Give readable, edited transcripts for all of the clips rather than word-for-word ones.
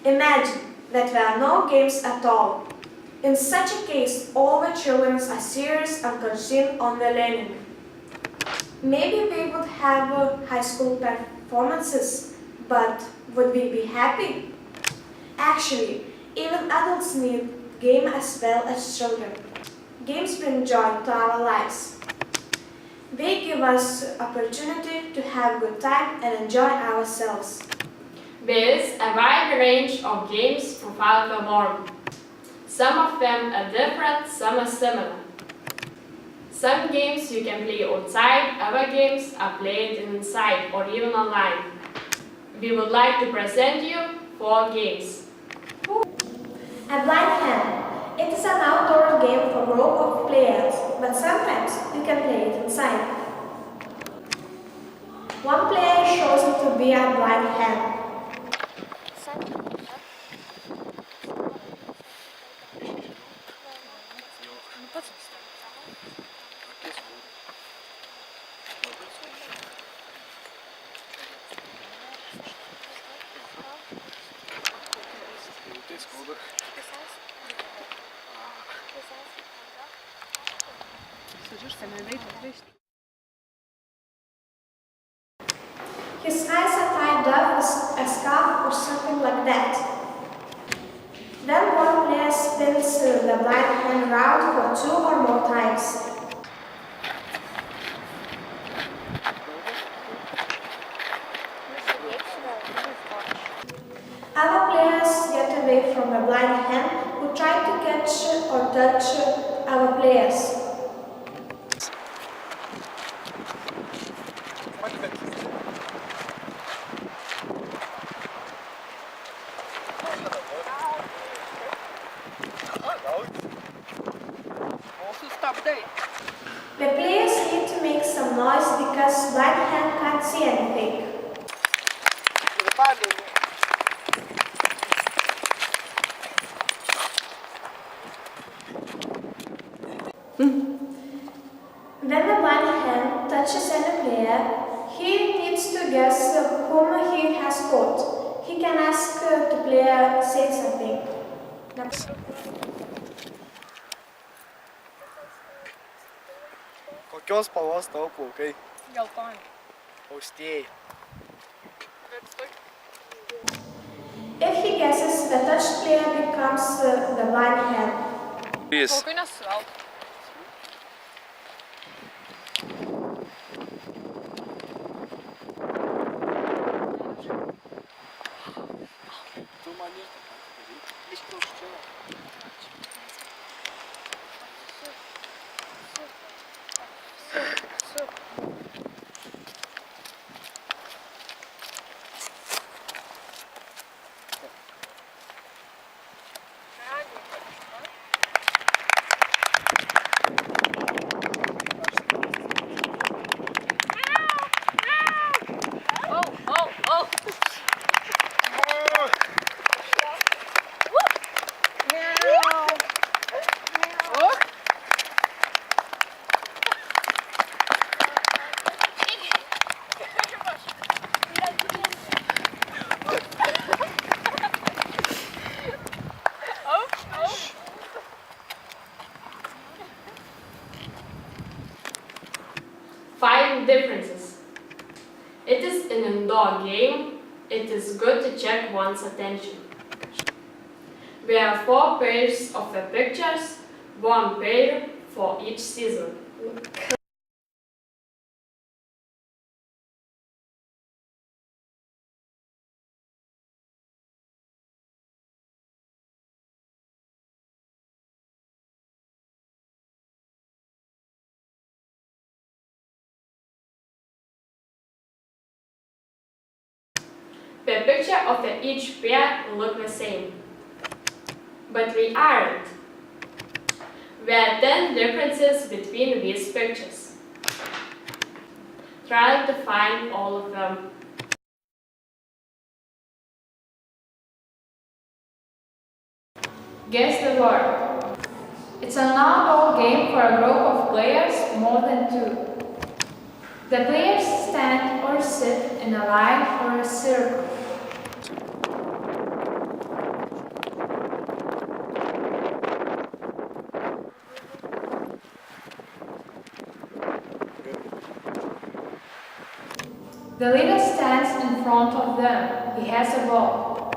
Imagine that there are no games at all. In such a case, all the children are serious and concentrated on their learning. Maybe we would have high school performances, but would we be happy? Actually, even adults need games as well as children. Games bring joy to our lives. They give us opportunity to have good time and enjoy ourselves. There is a wide range of games for the world. Some of them are different, some are similar. Some games you can play outside, other games are played inside or even online. We would like to present you 4 games. A blind hand. It is an outdoor game for a group of players, but sometimes you can play it inside. One player is chosen to be a blind hand. His eyes are tied up with a scarf or something like that. Then one player spins the blind hand round for 2 or more times. Other players get away from the blind hand who try to catch or touch other players. The players need to make some noise because blind hand can't see anything. When the blind hand touches any player, he needs to guess whom he has caught. He can ask the player to say something. Kokios spalvos tavo plaukai? Geltoni. Austieji. If he guesses, the touched player becomes the blind hand. Plaukai nesuvelk. Tu man ir tą daryti. Biškį aukščiau. Five differences. It is an indoor game. It is good to check one's attention. There are 4 pairs of the pictures, 1 pair for each season. The picture of each pair look the same, but we aren't. There are 10 differences between these pictures. Try to find all of them. Guess the word. It's an outdoor game for a group of players, more than 2. The players stand or sit in a line or a circle. The leader stands in front of them. He has a ball.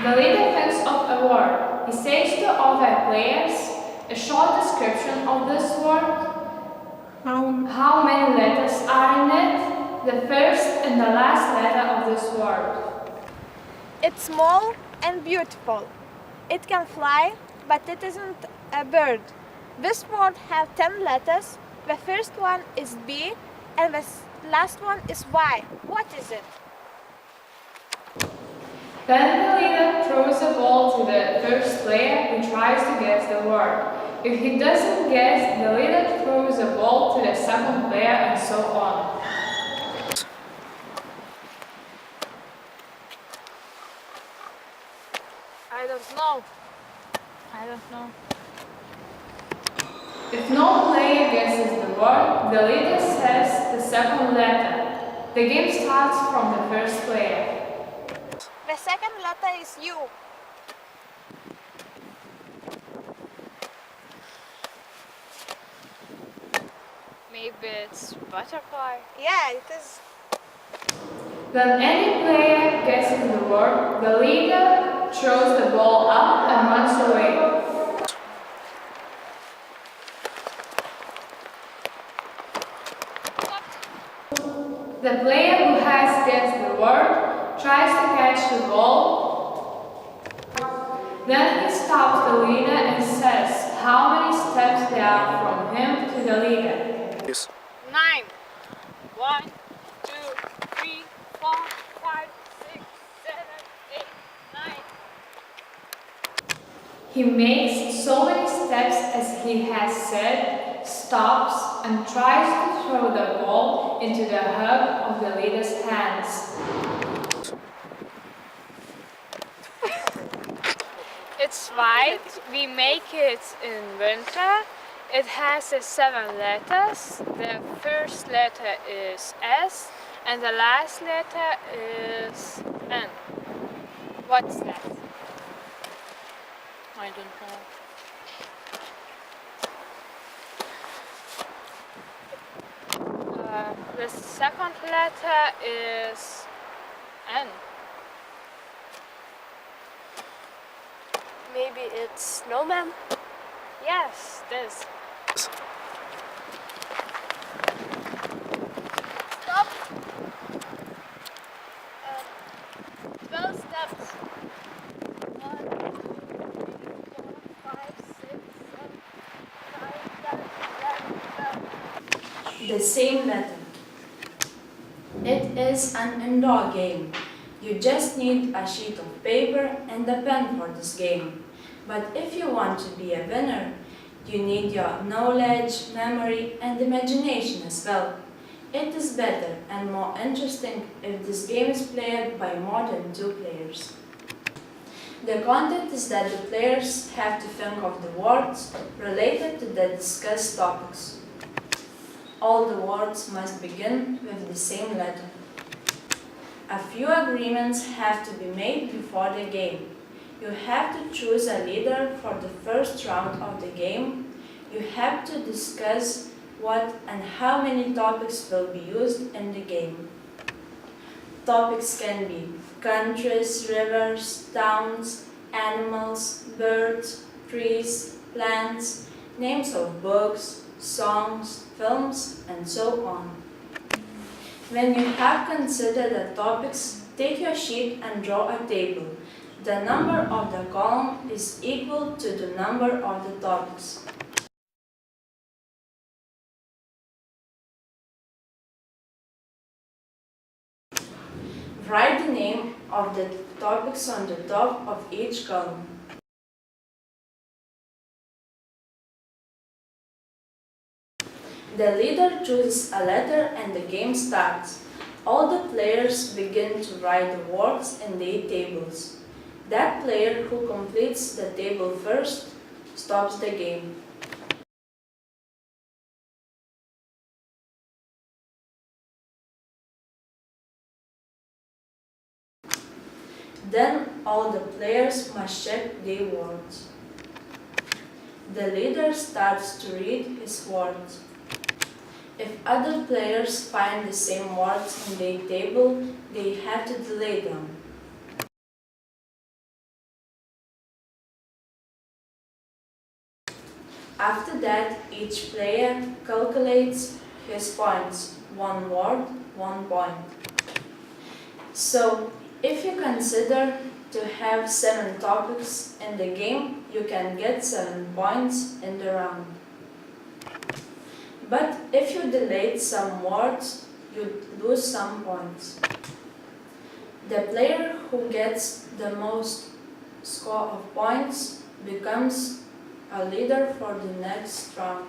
The leader thinks of a word. He says to other players a short description of this word. How many letters are in it? The first and the last letter of this word. It's small and beautiful. It can fly, but it isn't a bird. This word has 10 letters. The first one is B and the last one is Y. What is it? Then the leader throws a ball to the first player who tries to guess the word. If he doesn't guess, the leader throws a ball to the second player and so on. I don't know. I don't know. If no player guesses the word, the leader says the second letter. The game starts from the first player. The second letter is U. Maybe it's butterfly. Yeah, it is. When any player guesses the word, the leader throws the ball up and runs away. The player who has guessed the word tries to catch the ball. Then he stops the leader and says how many steps there are from him to the leader. Yes. 9. 1, 2, 3, 4, 5, 6, 7, 8, 9. He makes so many steps as he has said, stops, and tries to throw the ball into the hug of the leader's hands. It's white. We make it in winter. It has 7 letters. The first letter is S and the last letter is N. What's that? I don't know. The second letter is N. Maybe it's snowman. Yes, this. Stop. 12 steps. 1, 2, 3, 4, 5, 6, 7, 9, 10, 11, 12. The same letter. It is an indoor game. You just need a sheet of paper and a pen for this game. But if you want to be a winner, you need your knowledge, memory, and imagination as well. It is better and more interesting if this game is played by more than 2 players. The content is that the players have to think of the words related to the discussed topics. All the words must begin with the same letter. A few agreements have to be made before the game. You have to choose a leader for the first round of the game. You have to discuss what and how many topics will be used in the game. Topics can be countries, rivers, towns, animals, birds, trees, plants, names of books, songs, films, and so on. When you have considered the topics, take your sheet and draw a table. The number of the column is equal to the number of the topics. Write the name of the topics on the top of each column. The leader chooses a letter and the game starts. All the players begin to write the words in their tables. That player who completes the table first stops the game. Then all the players must check their words. The leader starts to read his words. If other players find the same words in their table, they have to delete them. After that, each player calculates his points. 1 word, 1 point. So, if you consider to have 7 topics in the game, you can get 7 points in the round. But if you delete some words, you lose some points. The player who gets the most score of points becomes a leader for the next round.